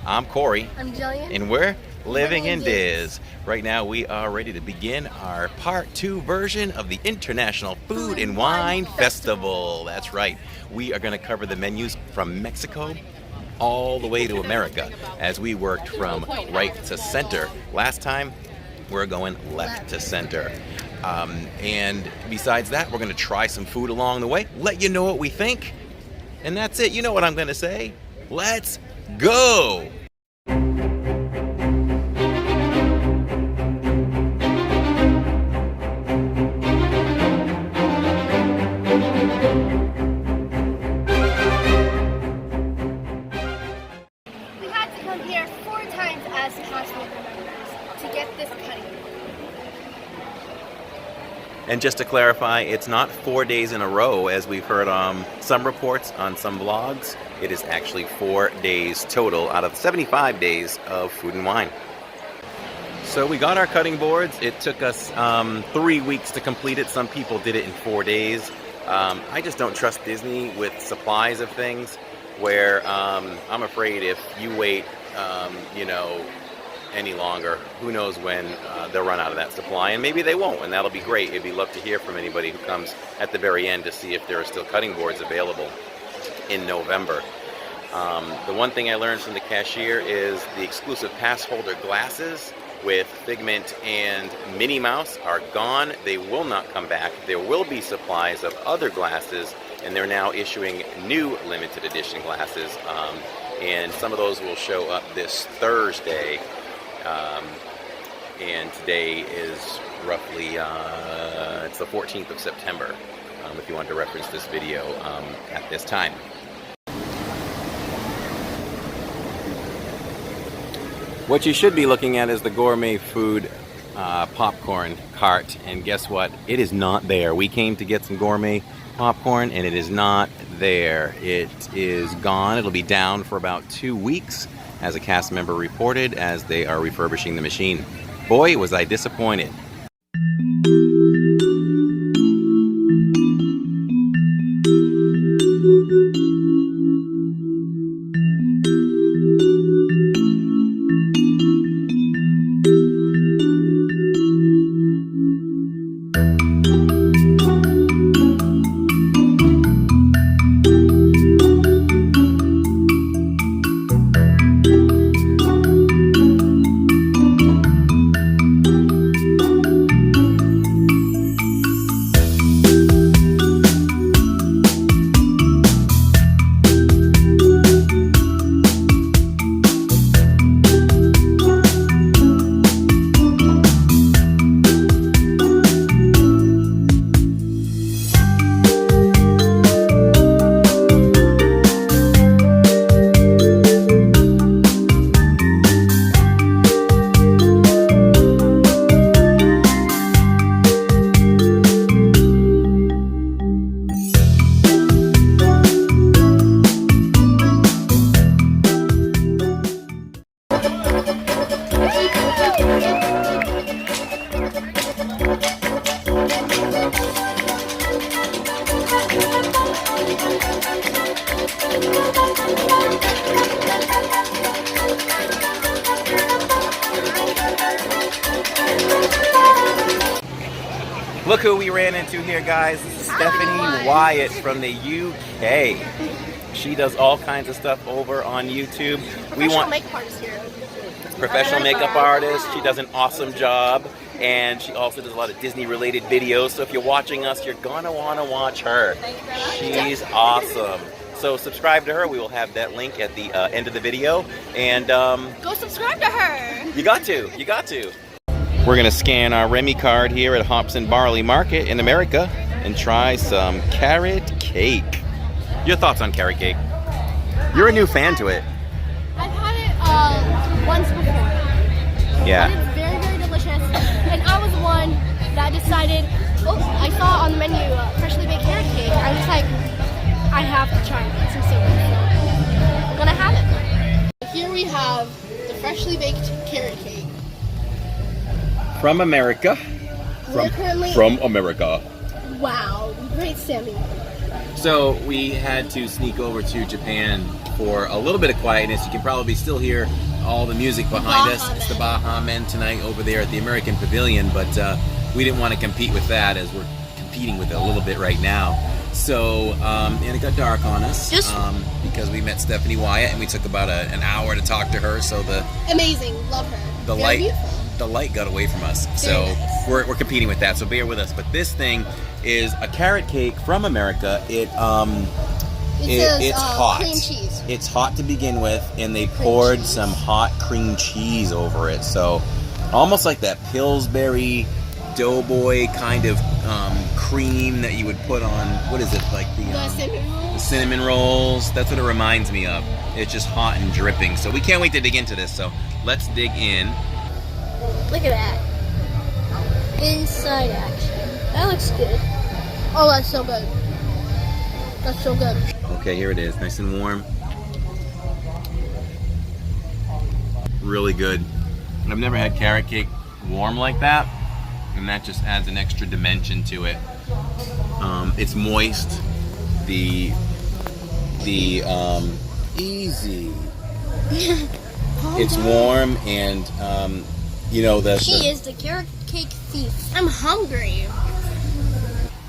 I'm Corey. I'm Jillian. And we're Living in Diz. Right now we are ready to begin our part 2 version of the International Food and Wine Festival. That's right. We are going to cover the menus from Mexico all the way to America as we worked from right to center. Last time, we're going left to center. And besides that, we're going to try some food along the way, let you know what we think. And that's it. You know what I'm going to say. Let's go! And just to clarify, it's not 4 days in a row, as we've heard on some reports on some vlogs. It is actually 4 days total out of 75 days of food and wine. So we got our cutting boards. It took us 3 weeks to complete it. Some people did it in 4 days. I just don't trust Disney with supplies of things, where I'm afraid if you wait, any longer, who knows when they'll run out of that supply, and maybe they won't, and that'll be great. It'd be love to hear from anybody who comes at the very end to see if there are still cutting boards available in November. The one thing I learned from the cashier is the exclusive pass holder glasses with Figment and Minnie Mouse are gone. They will not come back. There will be supplies of other glasses, and they're now issuing new limited edition glasses, and some of those will show up this Thursday. And today is roughly, it's the 14th of September, if you want to reference this video at this time. What you should be looking at is the gourmet food popcorn cart, and guess what? It is not there. We came to get some gourmet popcorn, and it is not there. It is gone. It'll be down for about 2 weeks, as a cast member reported, as they are refurbishing the machine. Boy, was I disappointed. Look who we ran into here, guys. This is Stephanie Wyatt from the UK. She does all kinds of stuff over on YouTube. Professional makeup artist here. Professional makeup artist. She does an awesome job. And she also does a lot of Disney-related videos. So if you're watching us, you're gonna wanna watch her. She's awesome. So subscribe to her. We will have that link at the end of the video. And go subscribe to her. You got to. You got to. We're going to scan our Remy card here at Hops and Barley Market in America and try some carrot cake. Your thoughts on carrot cake? You're a new fan to it. I've had it once before. Yeah. But it's very, very delicious. And I was the one that decided, I saw on the menu freshly baked carrot cake. I was like, I have to try it. Some cereal. I'm going to have it. Here we have the freshly baked carrot cake. From America. From America. Wow, great Sammy. So we had to sneak over to Japan for a little bit of quietness. You can probably still hear all the music behind us. It's the Baha Men tonight over there at the American Pavilion, but we didn't want to compete with that as we're competing with it a little bit right now. So, and it got dark on us because we met Stephanie Wyatt and we took about an hour to talk to her. So amazing, love her. The light got away from us. So we're competing with that. So bear with us. But this thing is a carrot cake from America. It's hot. Cream cheese. It's hot to begin with, and they poured some hot cream cheese over it. So almost like that Pillsbury Doughboy kind of cream that you would put on, what is it, like the cinnamon rolls? That's what it reminds me of. It's just hot and dripping. So we can't wait to dig into this. So let's dig in. Look at that. Inside action. That looks good. Oh, that's so good. That's so good. Okay, here it is. Nice and warm. Really good. I've never had carrot cake warm like that, and that just adds an extra dimension to it. It's moist. Easy. It's warm, and you know she is the carrot cake thief. I'm hungry.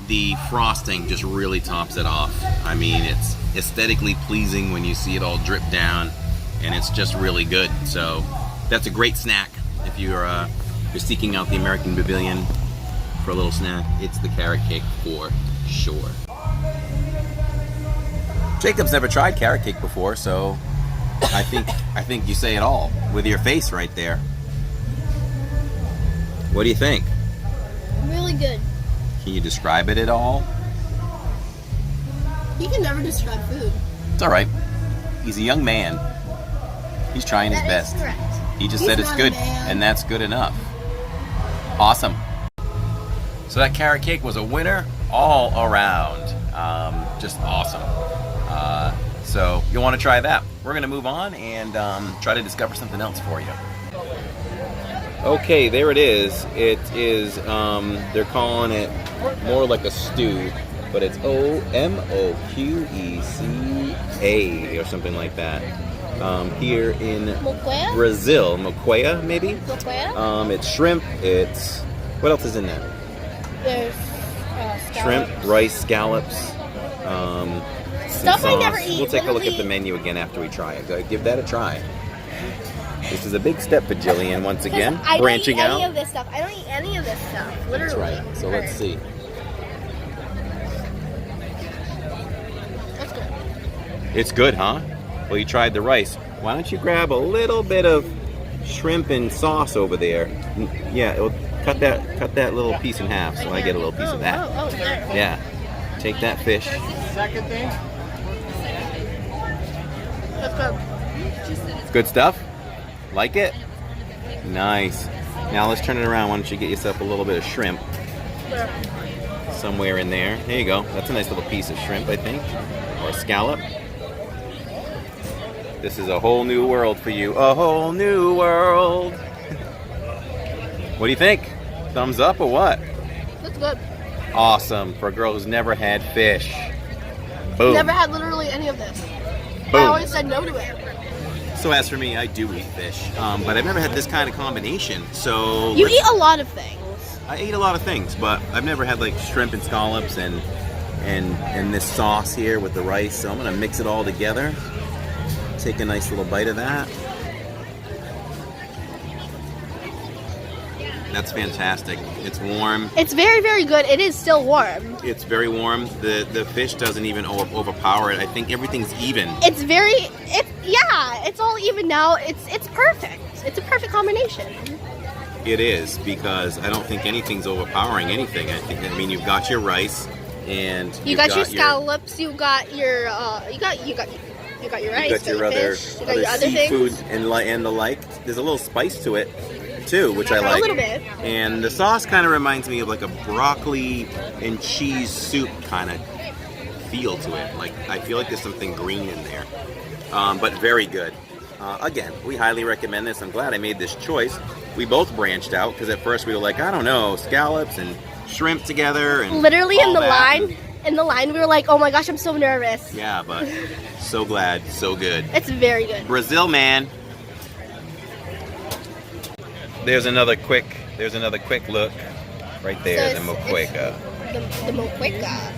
The frosting just really tops it off. I mean, it's aesthetically pleasing when you see it all drip down, and it's just really good. So that's a great snack if you're seeking out the American Pavilion for a little snack. It's the carrot cake for sure. Jacob's never tried carrot cake before, so I think you say it all with your face right there. What do you think? Really good. Can you describe it at all? You can never describe food. It's all right. He's a young man. He's trying his best. Correct. He just said it's good, and that's good enough. Awesome. So that carrot cake was a winner all around. Just awesome. So you'll want to try that. We're going to move on and try to discover something else for you. Okay, there it is. It is, they're calling it more like a stew, but it's Omoqueca or something like that. Here in Moqueca? Brazil. Moqueca, maybe? Moqueca? It's shrimp. It's, what else is in there? There's Shrimp, rice, scallops. Stuff I never eat. We'll take a look at the menu again after we try it. Give that a try. This is a big step for Jillian once again, branching out. I don't eat any of this stuff. I don't eat any of this stuff. Literally. That's right. So let's see. That's good. It's good, huh? Well, you tried the rice. Why don't you grab a little bit of shrimp and sauce over there? Yeah, it'll cut that little piece in half, so I get a little piece of that. There. Yeah. Take that fish. Second thing. That's good. Good stuff? Like it? Nice. Now let's turn it around. Why don't you get yourself a little bit of shrimp? Somewhere in there. There you go. That's a nice little piece of shrimp, I think. Or a scallop. This is a whole new world for you. A whole new world. What do you think? Thumbs up or what? That's good. Awesome. For a girl who's never had fish. Boom. Never had literally any of this. Boom. I always said no to it. So as for me, I do eat fish, but I've never had this kind of combination. So you eat a lot of things. I eat a lot of things, but I've never had like shrimp and scallops and this sauce here with the rice. So I'm gonna mix it all together. Take a nice little bite of that. That's fantastic. It's warm. It's very, very good. It is still warm. It's very warm. The fish doesn't even overpower it. I think everything's even. It's all even now. It's perfect. It's a perfect combination. It is, because I don't think anything's overpowering anything. I mean, you've got your rice and you got your scallops. You got your you got your rice. You got your other seafood and the like. There's a little spice to it too, which I like. A little bit. And the sauce kind of reminds me of like a broccoli and cheese soup kind of feel to it. Like, I feel like there's something green in there, but very good. Again, we highly recommend this. I'm glad I made this choice. We both branched out because at first we were like, I don't know, scallops and shrimp together and literally in the that. line. in the line. We were like, oh my gosh, I'm so nervous. Yeah, but so glad, so good. It's very good. Brazil, man. There's another quick look right there, So the it's- moqueca. The moqueca.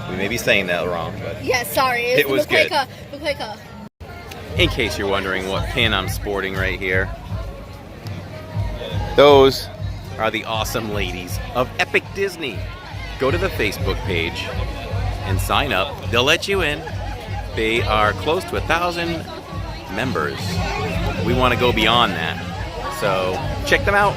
We may be saying that wrong, but Yeah, sorry. It's It was good. Moqueca. in case you're wondering what pin I'm sporting right here, those are the awesome ladies of Epic Disney. Go to the Facebook page and sign up. They'll let you in. They are close to 1,000 members. We want to go beyond that. So check them out.